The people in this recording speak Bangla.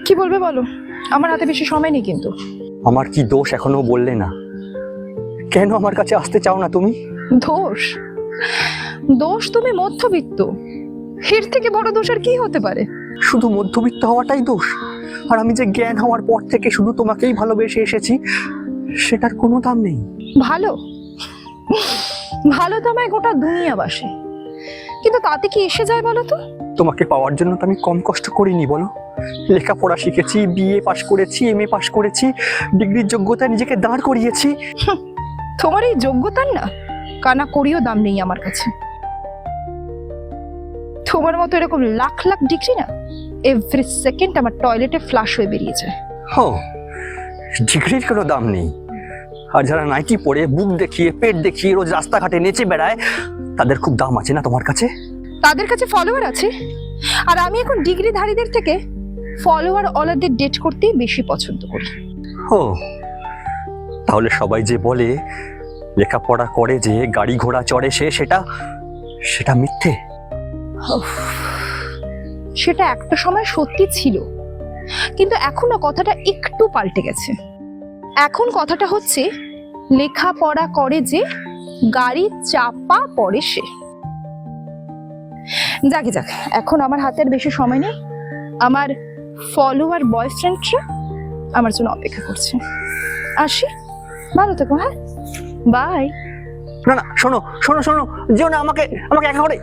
কি বলবে বলো, আমার হাতে বেশি সময় নেই কিন্তু। আমার কি দোষ এখনো বললে না? কেন আমার কাছে আসতে চাও না তুমি? দোষ? দোষ তুমি মধ্যবিত্ত, এর থেকে বড় দোষ আর কি হতে পারে? শুধু মধ্যবিত্ত হওয়াটাই দোষ? আর আমি যে জ্ঞান হওয়ার পর থেকে শুধু তোমাকেই ভালোবেসে এসেছি, সেটার কোনো দাম নেই? ভালো ভালো তো আমায় গোটা দুনিয়াবাসী, কিন্তু তাতে কি এসে যায় বলো তো? তোমাকে পাওয়ার জন্য তো আমি কম কষ্ট করিনি বলো। লেখাপড়া শিখেছি, বিএ পাশ করেছি, এমএ পাশ করেছি, ডিগ্রির যোগ্যতায় নিজেকে দাঁড় করিয়েছি। তোমার এই যোগ্যতার না কানা করিও দাম নেই আমার কাছে। তোমার মতো এরকম লাখ লাখ ডিগ্রি না এভরি সেকেন্ড আমার টয়লেটে ফ্লাশ হয়ে বেরিয়ে যায়। ও, ডিগ্রির কোনো দাম নেই? আর যারা নাইটি পরে বুক দেখিয়ে পেট দেখিয়ে রোজ রাস্তাঘাটে নেচে বেড়ায়, তাদের খুব দাম আছে না তোমার কাছে? তাদের কাছে ফলোয়ার আছে, আর আমি এখন ডিগ্রিধারীদের থেকে ফলোয়ার অলাদের ডেট করতেই বেশি পছন্দ করি। ও, তাহলে সবাই যে বলে লেখাপড়া করে যে গাড়ি ঘোড়া চড়ে সেটা সেটা মিথ্যে? উফ, সেটা একটা সময় সত্যি ছিল, কিন্তু এখন না কথাটা একটু পাল্টে গেছে। এখন কথাটা হচ্ছে লেখাপড়া করে যে গাড়ি চাপা পড়ে সে। যাকে যাক, এখন আমার হাতে আর বেশি সময় নেই। আমার ফলোয়ার বয়ফ্রেন্ডরা আমার জন্য অপেক্ষা করছে। আসি, ভালো থেকো। হ্যাঁ, বাই। না না, শোনো শোনো শোনো, যেও না, আমাকে আমাকে একা করে